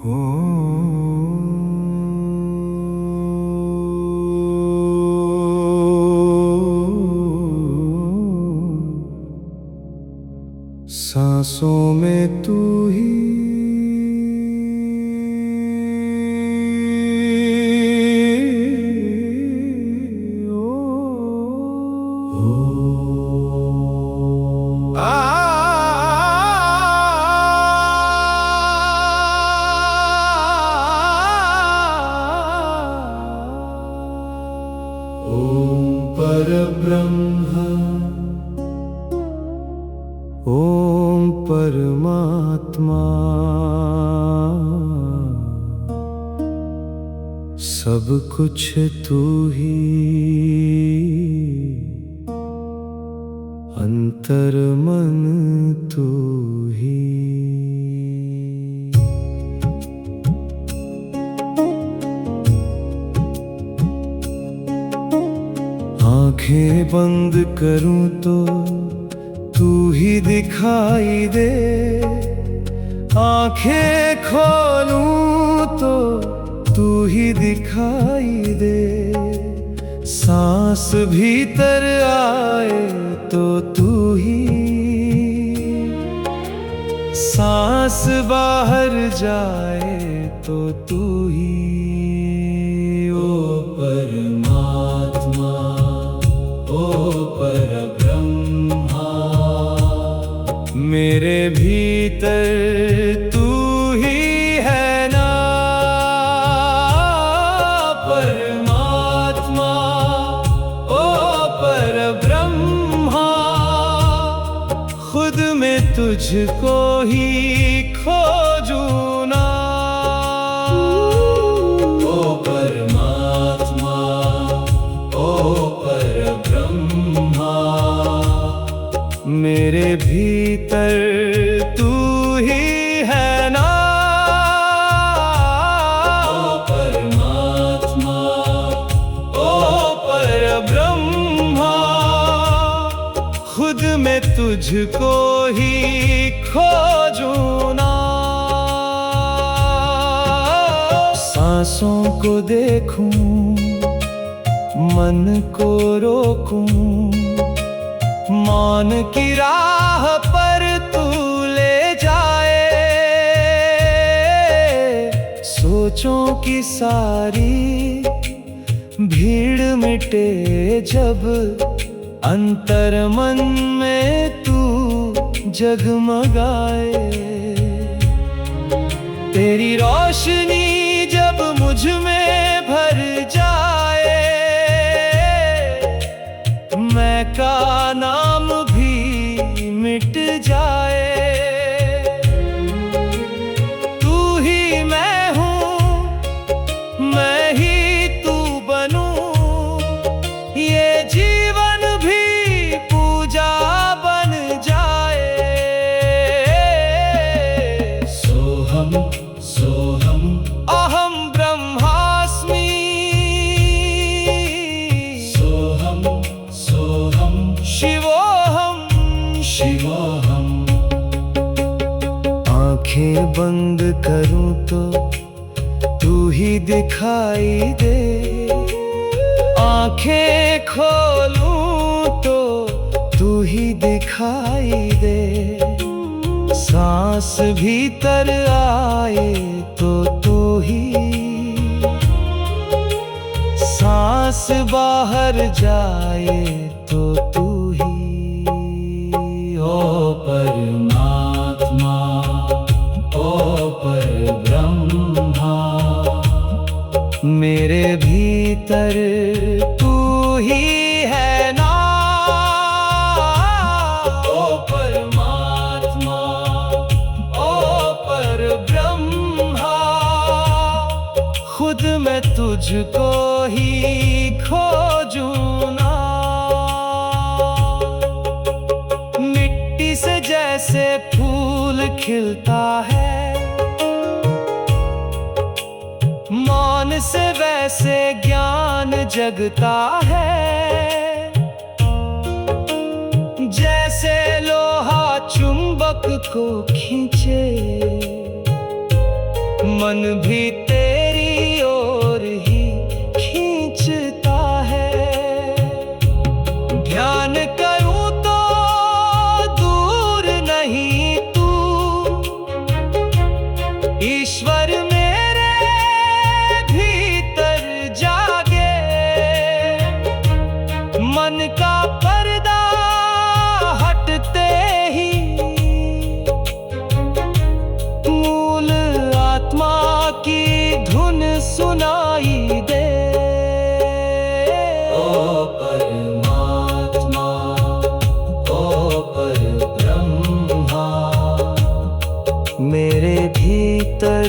हो सांसों में तू ही ओम परब्रह्म ओम परमात्मा सब कुछ तू ही अंतर मन तू ही। आंखें बंद करूं तो तू ही दिखाई दे, आंखें खोलूं तो तू ही दिखाई दे। सांस भीतर आए तो तू ही, सांस बाहर जाए तो तू ही। ओ परमात्मा ओ परब्रह्मा मेरे भीतर तू ही है ना। परमात्मा ओ परब्रह्मा खुद में तुझको ही खोजूं ना। ओ परमात्मा ओ परब्रह्मा मेरे भीतर तू ही है ना। ओ परमात्मा ओ परब्रह्मा खुद में तुझको ही खोजूं ना। सांसों को देखूं मन को रोकूं, मौन की राह पर तू ले जाए। सोचों की सारी भीड़ मिटे जब अंतर मन में तू जगमगाए। तेरी रोशनी जब मुझ में भर जाए, मैं का नाम भी मिट जाए। तू ही मैं हूँ मैं ही तू बनूं, ये जीवन भी पूजा बन जाए। सोहम सोहम अहम ब्रह्मास्मि। सोहम सोहम शिवोहम शिवोहम। आंखें बंद करूं तो तू ही दिखाई दे, आंखें खोलूं तो तू ही दिखाई दे। सांस भीतर आए तो तू ही, सांस बाहर जाए तो तू ही। ओ परमात्मा ओ परब्रह्मा मेरे भीतर तू ही है ना। ओ परमात्मा ओ परब्रह्मा खुद मैं तुझको ही खोजूं ना। मिट्टी से जैसे फूल खिलता है, मौन से वैसे ज्ञान जगता है। जैसे लोहा चुंबक को खींचे, मन भी तेरी ओर ही खींचता है। ध्यान करूं तो दूर नहीं तू, ईश्वर मेरे भीतर जागे। मन का पर्दा हटते ही मूल आत्मा की धुन सुनाई दे। ओ परमात्मा, ओ परब्रह्मा, मेरे भीतर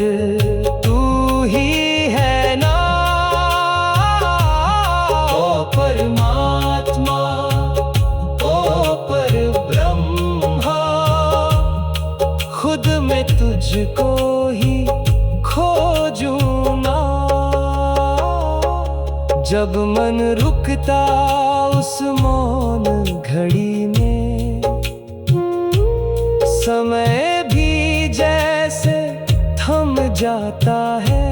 तू ही है ना। ओ परमात्मा, ओ परब्रह्मा, खुद में तुझको ही खोजूं ना। जब मन रुकता उस मौन घड़ी में, समय भी जैसे थम जाता है।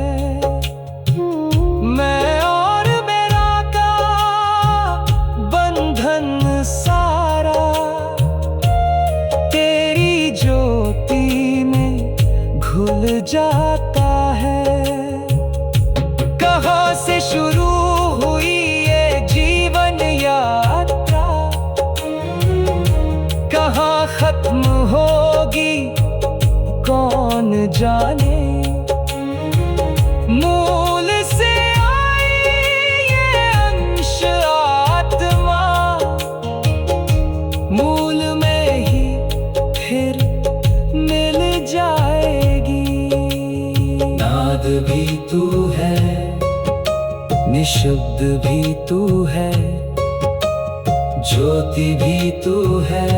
मैं और मेरा का बंधन सारा तेरी ज्योति में घुल जाता है। कहाँ से शुरू हुई ये जीवन यात्रा, कहाँ खत्म होगी कौन जाने। मूल से आई ये अंश आत्मा, मूल में ही फिर मिल जाएगी। नाद भी तू है, निशब्द भी तू है, ज्योति भी तू है,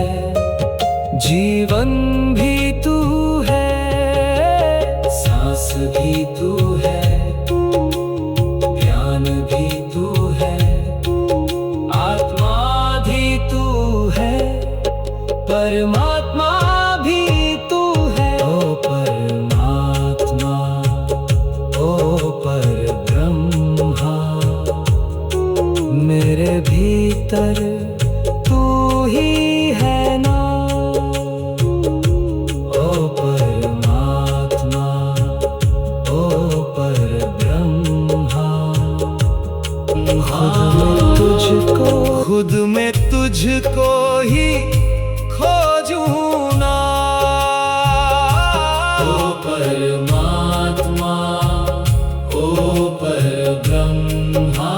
जीवन भी तू है, सांस भी तू है, ध्यान भी तू है, आत्मा भी तू है, परमात्मा भी तू है। ओ परमात्मा, ओ परब्रह्मा, मेरे भीतर तू ही है ना। ओ परमात्मा, ओ परब्रह्मा, खुद में तुझको ही खोजूं ना। ओ परमात्मा, ओ परब्रह्मा,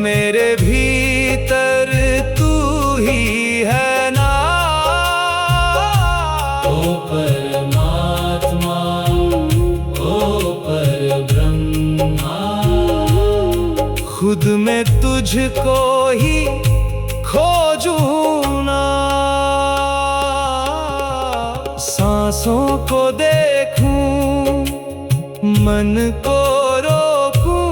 मेरे भीतर तू ही है ना। ओ परमात्मा, ओ परब्रह्मा, खुद में तुझको ही खोजूं ना। सांसों को देखूं, मन को रोकूं,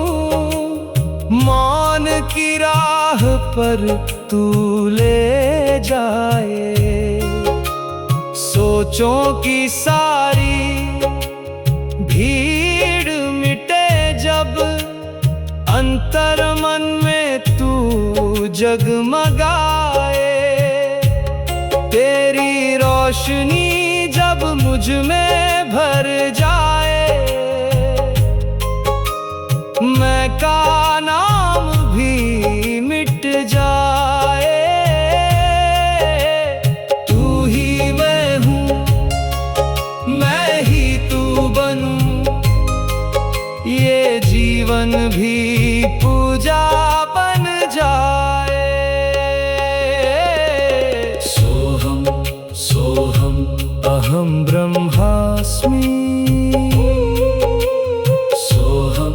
मौन की राह पर तू ले जाए। सोचों की सारी भीड़ मिटे जब, अंतर मन में तू जगमगाए। तेरी रोशनी जब मुझ में भर जाए, मैं का नाम भी मिट जाए। तू ही मैं हूँ, मैं ही तू बनूं, ये जीवन भी पूजा बन जाए। सोहम सोहम अहम ब्रह्मास्मि, सोहम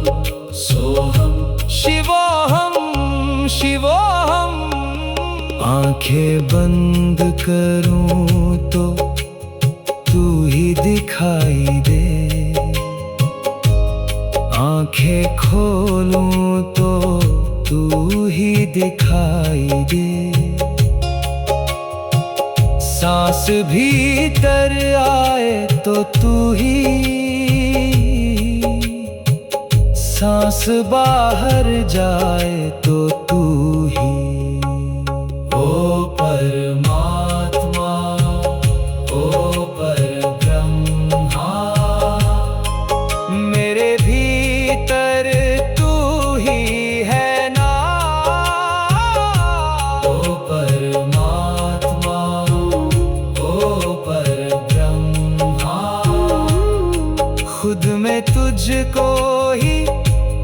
सोहम शिवोहम शिवोहम। आंखें बंद करूं तो तू ही दिखाई दे, आंखें खोलूं तो तू ही दिखाई दे। सांस भीतर आए तो तू ही सांस बाहर जाए तो तू ही। ओ परमात्मा, ओ परब्रह्मा, मेरे भीतर तू ही है ना। ओ परमात्मा, ओ परब्रह्मा, खुद में तुझको ही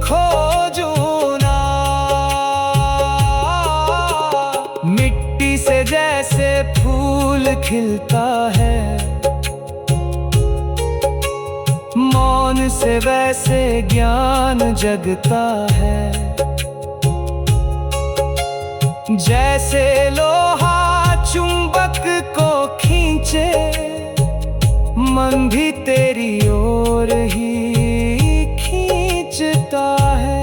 खोजूं ना। मिट्टी से जैसे फूल खिलता है, मौन से वैसे ज्ञान जगता है। जैसे लोहा चुंबक को खींचे, मन भी तेरी ओर ही खींचता है।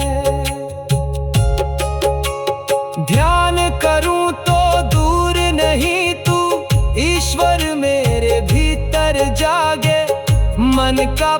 ध्यान करूं तो दूर नहीं तू, ईश्वर मेरे भीतर जागे। मन का